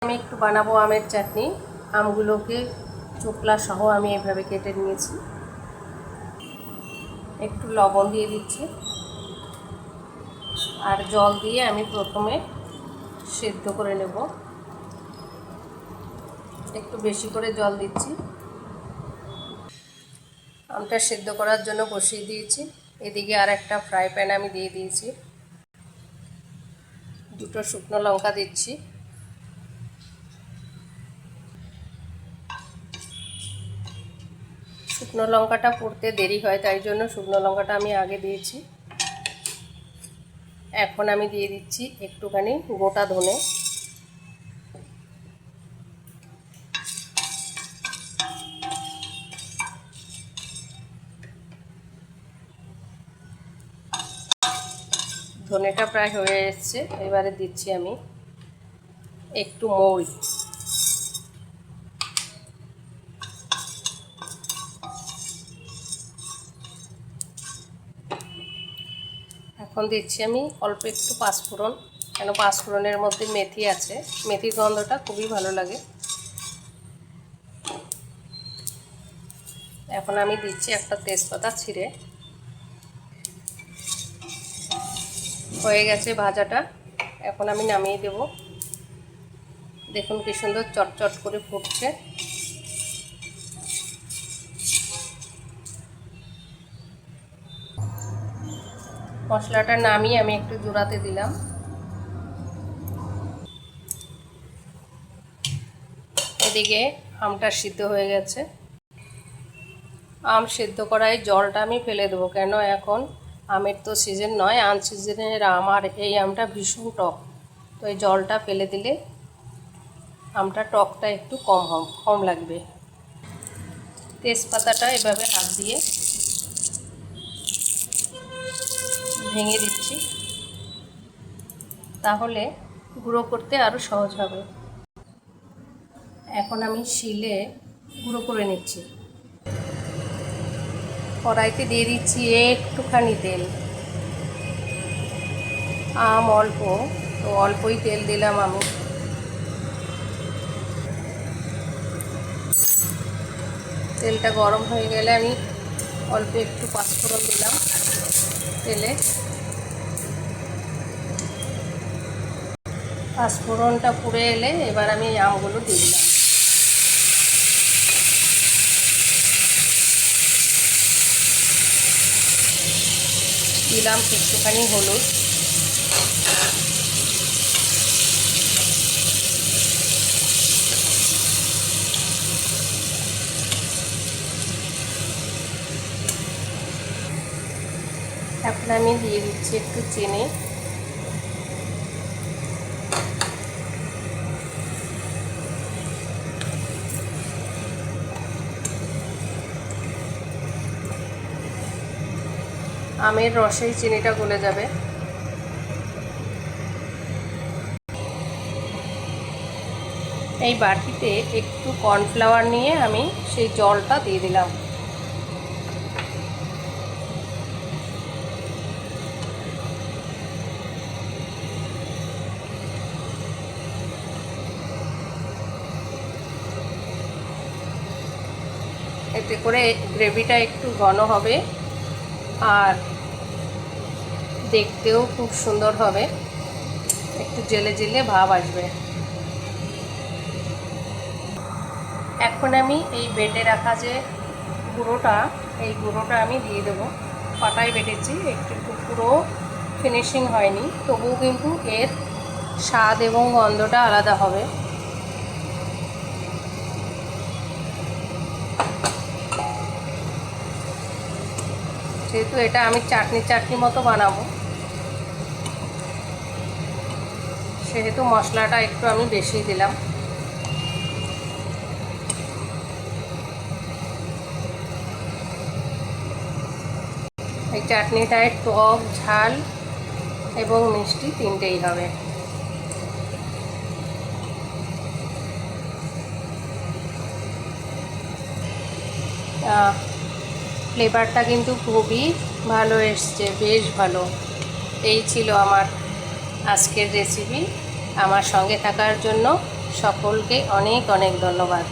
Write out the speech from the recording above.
আমি একটু বানাবো আমের চাটনি। আমগুলোকে চোকলা সহ আমি এভাবে কেটে নিয়েছি। একটু লবণ দিয়ে দিচ্ছি আর জল দিয়ে আমি প্রথমে সেদ্ধ করে নেব। একটু বেশি করে জল দিচ্ছি। আমটা সেদ্ধ করার জন্য বসিয়ে দিয়েছি। এদিকে আর একটা ফ্রাই প্যান আমি দিয়ে দিয়েছি। দুটো শুকনো লঙ্কা দিচ্ছি। শুকনো লঙ্কাটা পড়তে দেরি হয়, তাই জন্য শুকনো লঙ্কাটা আমি আগে দিয়েছি। এখন আমি দিয়ে দিচ্ছি একটুখানি গোটা ধনে। ধনেটা প্রায় হয়ে এসছে। এবারে দিচ্ছি আমি একটু মৌরি। এখন দিচ্ছি আমি অল্প একটু পাঁচফোড়ন, কেন পাঁচফোড়নের মধ্যে মেথি আছে, মেথির গন্ধটা খুবই ভালো লাগে। এখন আমি দিচ্ছি একটা তেজপাতা ছিঁড়ে। হয়ে গেছে ভাজাটা, এখন আমি নামিয়ে দেব। দেখুন কি সুন্দর চটচট করে ফুটছে। মশলাটা নামিয়ে আমি একটু জোড়াতে দিলাম। এদিকে আমটা সিদ্ধ হয়ে গেছে। আম সিদ্ধ করায় জলটা আমি ফেলে দেবো, কেন এখন আমের তো সিজন নয়, আনসিজনের আম, আর এই আমটা ভীষণ টক। তো এই জলটা ফেলে দিলে আমটা টকটা একটু কম লাগবে। তেজপাতাটা এভাবে হাত দিয়ে ভেঙে দিচ্ছি, তাহলে গুঁড়ো করতে আরও সহজ হবে। এখন আমি শিলে গুঁড়ো করে নিচ্ছি। কড়াইতে দিয়ে দিচ্ছি একটুখানি তেল। আম অল্প, তো অল্পই তেল দিলাম আমি। তেলটা গরম হয়ে গেলে আমি অল্প একটু পাঁচফোড়ন দিলাম তেলে। পাঁচফোড়নটা পুড়ে এলে এবার আমি আমগুলো দিয়ে দিলাম। দিলাম একটুখানি হলুদ। এখন আমি দিয়ে দিচ্ছি একটু চিনি। আমের রসেই চিনিটা গলে যাবে। এই বাটিতে একটু কর্নফ্লাওয়ার নিয়ে আমি সেই জলটা দিয়ে দিলাম। এতে করে গ্রেভিটা একটু ঘন হবে আর দেখতেও খুব সুন্দর হবে, একটু জেলে জেলে ভাব আসবে। এখন আমি এই বেটে রাখা যে গুঁড়োটা, এই গুঁড়োটা আমি দিয়ে দেবো। পাটায় বেটেছি, একটু পুরো ফিনিশিং হয়নি, তবুও কিন্তু এর স্বাদ এবং গন্ধটা আলাদা হবে। যেহেতু এটা আমি চাটনি মতো বানাবো, সেহেতু মশলাটা একটু আমি বেশি দিলাম। এই চাটনিটায় টক, ঝাল এবং মিষ্টি তিনটেই হবে। ফ্লেভারটা কিন্তু খুবই ভালো এসছে, বেশ ভালো। এই ছিল আমার আজকের রেসিপি। আমার সঙ্গে থাকার জন্য সকলকে অনেক অনেক ধন্যবাদ।